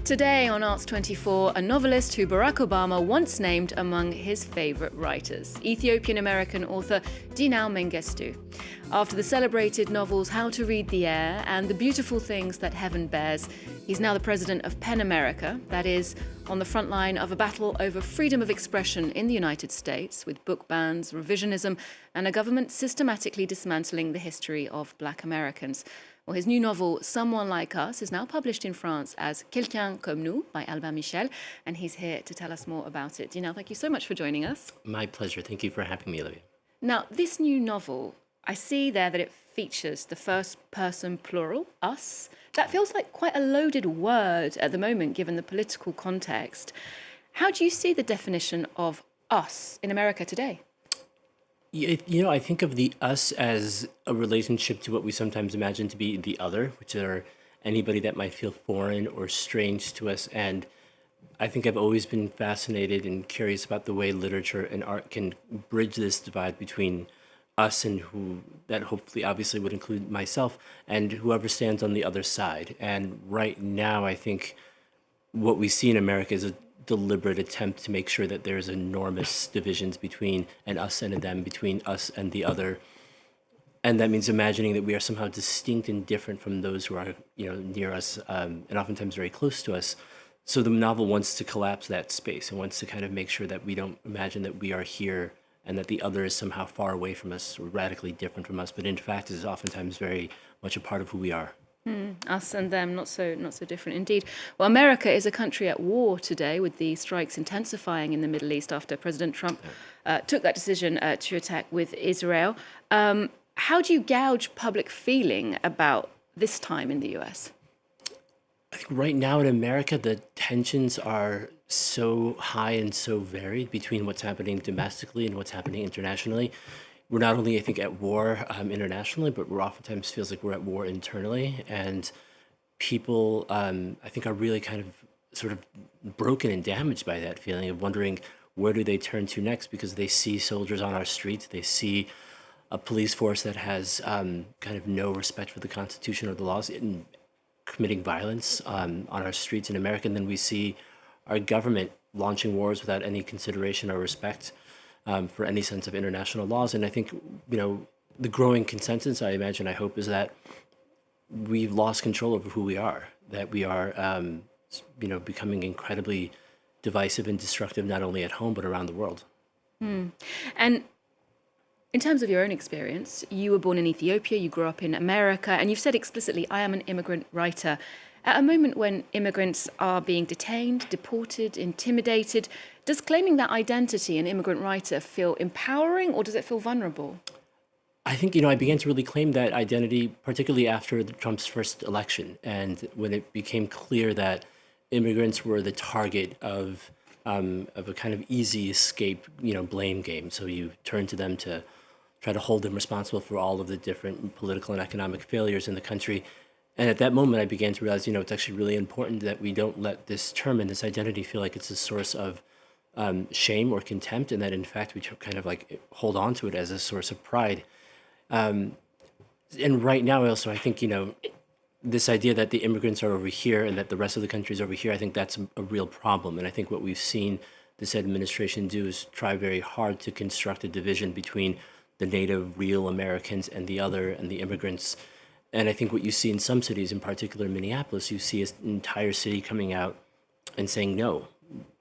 Today on Arts 24, a novelist who Barack Obama once named among his favorite writers, Ethiopian-American author Dinaw Mengestu. After the celebrated novels How to Read the Air and The Beautiful Things That Heaven Bears, he's now the president of PEN America, that is, on the front line of a battle over freedom of expression in the United States, with book bans, revisionism, and a government systematically dismantling the history of Black Americans. Well, his new novel, Someone Like Us, is now published in France as Quelqu'un comme nous by Albin Michel, and he's here to tell us more about it. Dinaw, thank you so much for joining us. My pleasure. Thank you for having me, Olivia. Now, this new novel, I see there that it features the first person plural, us. That feels like quite a loaded word at the moment, given the political context. How do you see the definition of us in America today? I think of the us as a relationship to what we sometimes imagine to be the other, which are anybody that might feel foreign or strange to us. And I think I've always been fascinated and curious about the way literature and art can bridge this divide between us and who that hopefully obviously would include myself and whoever stands on the other side. And right now, I think what we see in America is a deliberate attempt to make sure that there's enormous divisions between an us and a them, between us and the other. And that means imagining that we are somehow distinct and different from those who are, near us, and oftentimes very close to us. So the novel wants to collapse that space and wants to kind of make sure that we don't imagine that we are here and that the other is somehow far away from us or radically different from us, but in fact is oftentimes very much a part of who we are. Us and them, not so different indeed. Well, America is a country at war today, with the strikes intensifying in the Middle East after President Trump took that decision to attack with Israel. How do you gauge public feeling about this time in the US? I think right now in America, the tensions are so high and so varied between what's happening domestically and what's happening internationally. We're not only, I think, at war internationally, but we're oftentimes feels like we're at war internally. And people, I think, are really kind of sort of broken and damaged by that feeling of wondering where do they turn to next, because they see soldiers on our streets. They see a police force that has kind of no respect for the Constitution or the laws and committing violence on our streets in America. And then we see our government launching wars without any consideration or respect for any sense of international laws. And I think, the growing consensus, I imagine, I hope, is that we've lost control over who we are, that we are, becoming incredibly divisive and destructive, not only at home, but around the world. And in terms of your own experience, you were born in Ethiopia, you grew up in America, and you've said explicitly, I am an immigrant writer. At a moment when immigrants are being detained, deported, intimidated, does claiming that identity, an immigrant writer, feel empowering, or does it feel vulnerable? I think, I began to really claim that identity, particularly after Trump's first election, and when it became clear that immigrants were the target of a kind of easy escape, blame game. So you turn to them to try to hold them responsible for all of the different political and economic failures in the country. And at that moment, I began to realize, it's actually really important that we don't let this term and this identity feel like it's a source of shame or contempt, and that in fact we kind of like hold on to it as a source of pride. And right now, also, I think, this idea that the immigrants are over here and that the rest of the country is over here, I think that's a real problem. And I think what we've seen this administration do is try very hard to construct a division between the native, real Americans and the other, and the immigrants. And I think what you see in some cities, in particular Minneapolis, you see an entire city coming out and saying, no,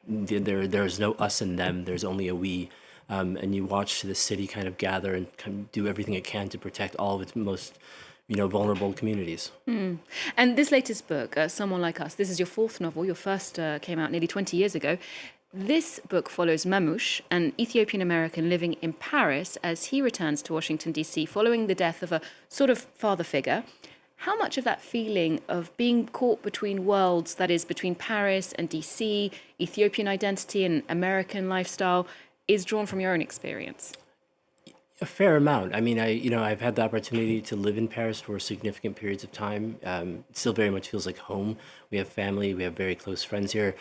there's no us and them, there's only a we. And you watch the city kind of gather and kind of do everything it can to protect all of its most, vulnerable communities. And this latest book, Someone Like Us, this is your fourth novel. Your first came out nearly 20 years ago. This book follows Mamouche, an Ethiopian-American living in Paris, as he returns to Washington, D.C., following the death of a sort of father figure. How much of that feeling of being caught between worlds, that is, between Paris and D.C., Ethiopian identity and American lifestyle, is drawn from your own experience? A fair amount. I mean, I've had the opportunity to live in Paris for significant periods of time. It still very much feels like home. We have family, we have very close friends here.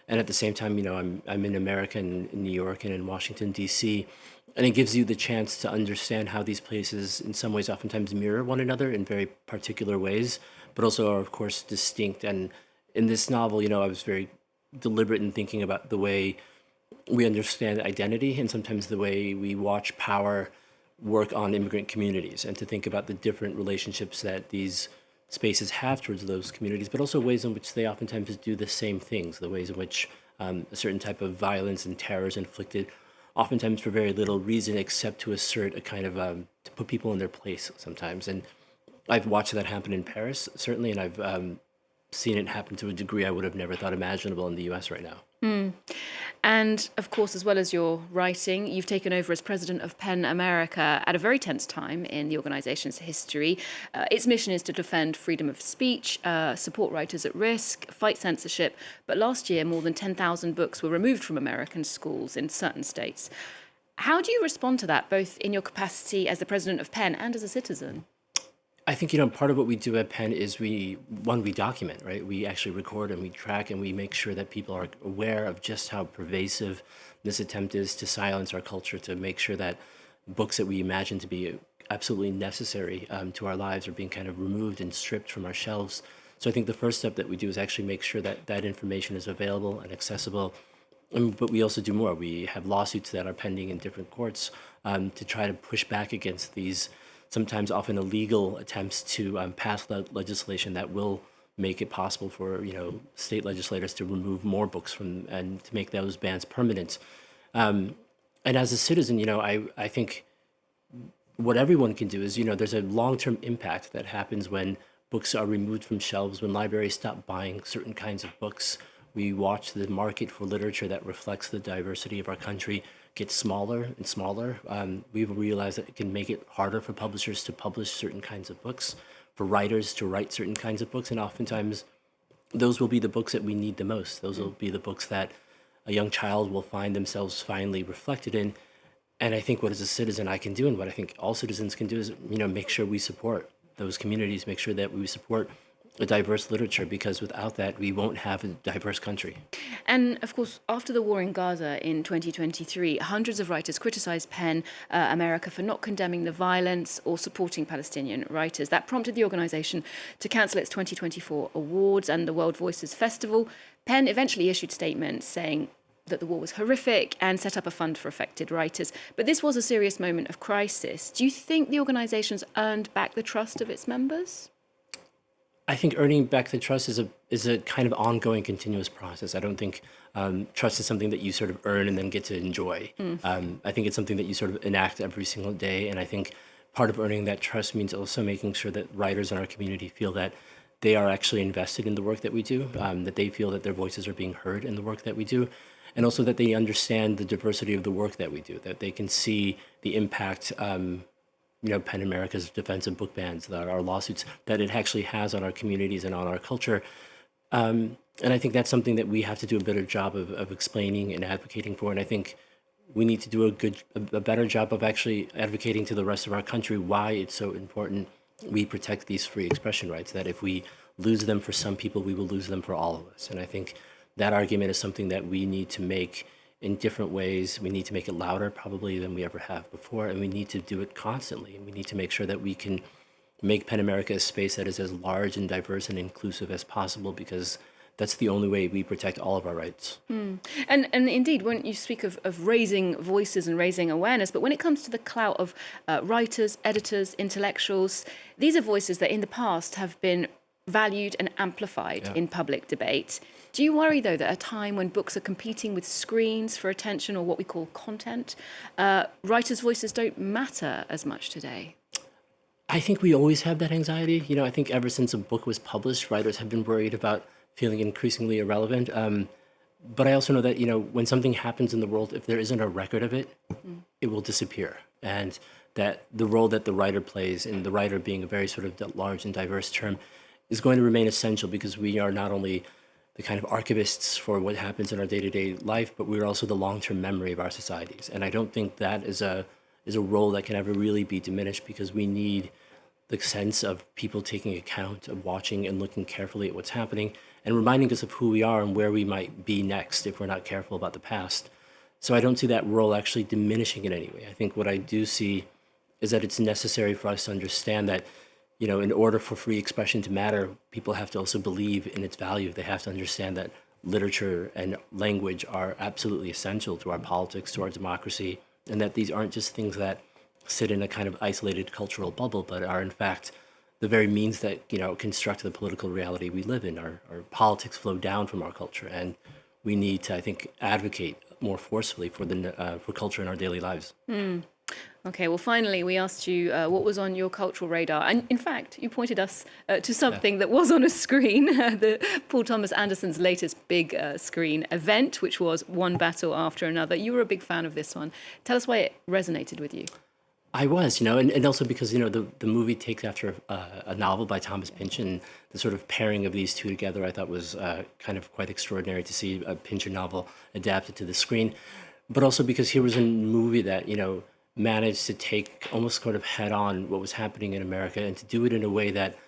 And at the same time, I'm in America and in New York and in Washington, D.C., and it gives you the chance to understand how these places in some ways oftentimes mirror one another in very particular ways, but also are, of course, distinct and in this novel, I was very deliberate in thinking about the way we understand identity and sometimes the way we watch power work on immigrant communities, and to think about the different relationships that these spaces have towards those communities, but also ways in which they oftentimes do the same things, the ways in which a certain type of violence and terror is inflicted, oftentimes for very little reason except to assert a kind of, to put people in their place sometimes. And I've watched that happen in Paris, certainly, and I've seen it happen to a degree I would have never thought imaginable in the US right now. And of course, as well as your writing, you've taken over as president of PEN America at a very tense time in the organization's history. Its mission is to defend freedom of speech, support writers at risk, fight censorship. But last year, more than 10,000 books were removed from American schools in certain states. How do you respond to that, both in your capacity as the president of PEN and as a citizen? I think, part of what we do at Penn is we document, right? We actually record and we track and we make sure that people are aware of just how pervasive this attempt is to silence our culture, to make sure that books that we imagine to be absolutely necessary to our lives are being kind of removed and stripped from our shelves. So I think the first step that we do is actually make sure that that information is available and accessible. But we also do more. We have lawsuits that are pending in different courts to try to push back against these sometimes often illegal attempts to pass legislation that will make it possible for state legislators to remove more books from and to make those bans permanent. And as a citizen, I think what everyone can do is there's a long-term impact that happens when books are removed from shelves, when libraries stop buying certain kinds of books. We watch the market for literature that reflects the diversity of our country get smaller and smaller. We've realized that it can make it harder for publishers to publish certain kinds of books, for writers to write certain kinds of books, and oftentimes those will be the books that we need the most. Those will be the books that a young child will find themselves finally reflected in. And I think what as a citizen I can do, and what I think all citizens can do, is make sure we support those communities, make sure that we support a diverse literature, because without that, we won't have a diverse country. And of course, after the war in Gaza in 2023, hundreds of writers criticized PEN America for not condemning the violence or supporting Palestinian writers. That prompted the organization to cancel its 2024 awards and the World Voices Festival. PEN eventually issued statements saying that the war was horrific and set up a fund for affected writers. But this was a serious moment of crisis. Do you think the organization's earned back the trust of its members? I think earning back the trust is a kind of ongoing, continuous process. I don't think trust is something that you sort of earn and then get to enjoy. I think it's something that you sort of enact every single day. And I think part of earning that trust means also making sure that writers in our community feel that they are actually invested in the work that we do, that they feel that their voices are being heard in the work that we do, and also that they understand the diversity of the work that we do, that they can see the impact PEN America's defense of book bans, that our lawsuits, that it actually has on our communities and on our culture. And I think that's something that we have to do a better job of explaining and advocating for. And I think we need to do a better job of actually advocating to the rest of our country why it's so important we protect these free expression rights, that if we lose them for some people, we will lose them for all of us. And I think that argument is something that we need to make in different ways. We need to make it louder probably than we ever have before, and we need to do it constantly. And we need to make sure that we can make PEN America a space that is as large and diverse and inclusive as possible, because that's the only way we protect all of our rights. And indeed, when you speak of raising voices and raising awareness, but when it comes to the clout of writers, editors, intellectuals, these are voices that in the past have been valued and amplified in public debate. Do you worry, though, that at a time when books are competing with screens for attention, or what we call content, writers' voices don't matter as much today? I think we always have that anxiety. I think ever since a book was published, writers have been worried about feeling increasingly irrelevant. But I also know that, when something happens in the world, if there isn't a record of it, it will disappear. And that the role that the writer plays, and the writer being a very sort of large and diverse term, is going to remain essential, because we are not only the kind of archivists for what happens in our day-to-day life, but we're also the long-term memory of our societies. And I don't think that is a role that can ever really be diminished, because we need the sense of people taking account of watching and looking carefully at what's happening and reminding us of who we are and where we might be next if we're not careful about the past. So I don't see that role actually diminishing in any way. I think what I do see is that it's necessary for us to understand that in order for free expression to matter, people have to also believe in its value. They have to understand that literature and language are absolutely essential to our politics, to our democracy, and that these aren't just things that sit in a kind of isolated cultural bubble, but are in fact the very means that construct the political reality we live in. Our politics flow down from our culture, and we need to, I think, advocate more forcefully for culture in our daily lives. Okay, well, finally, we asked you what was on your cultural radar. And in fact, you pointed us to something that was on a screen, the Paul Thomas Anderson's latest big screen event, which was One Battle After Another. You were a big fan of this one. Tell us why it resonated with you. I was, and also because, the movie takes after a novel by Thomas Pynchon. The sort of pairing of these two together, I thought was kind of quite extraordinary to see a Pynchon novel adapted to the screen. But also because here was a movie that, managed to take almost sort of head on what was happening in America, and to do it in a way that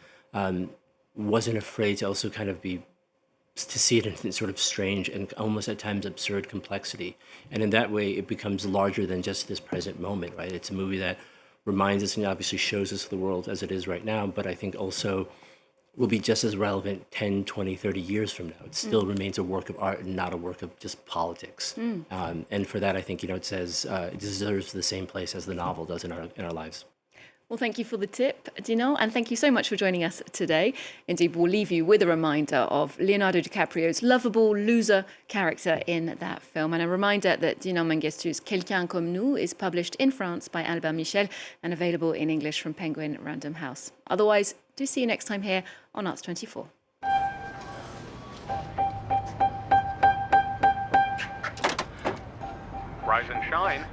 wasn't afraid to also kind of to see it in sort of strange and almost at times absurd complexity. And in that way, it becomes larger than just this present moment, right? It's a movie that reminds us and obviously shows us the world as it is right now, but I think also will be just as relevant 10, 20, 30 years from now. It still remains a work of art and not a work of just politics. And for that, I think, it says it deserves the same place as the novel does in our lives. Well, thank you for the tip, Dinaw, and thank you so much for joining us today. Indeed, we'll leave you with a reminder of Leonardo DiCaprio's lovable loser character in that film, and a reminder that Dinaw Mengestu's Quelqu'un comme nous is published in France by Albert Michel and available in English from Penguin Random House. Otherwise, do see you next time here on Arts 24. Rise and shine.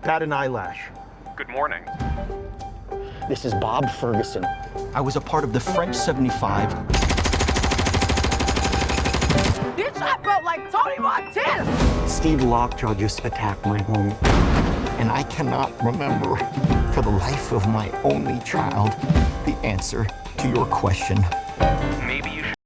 Bat an eyelash. Good morning. This is Bob Ferguson. I was a part of the French 75. Bitch, I felt like Tony Montana! Steve Lockjaw just attacked my home. And I cannot remember, for the life of my only child, the answer to your question.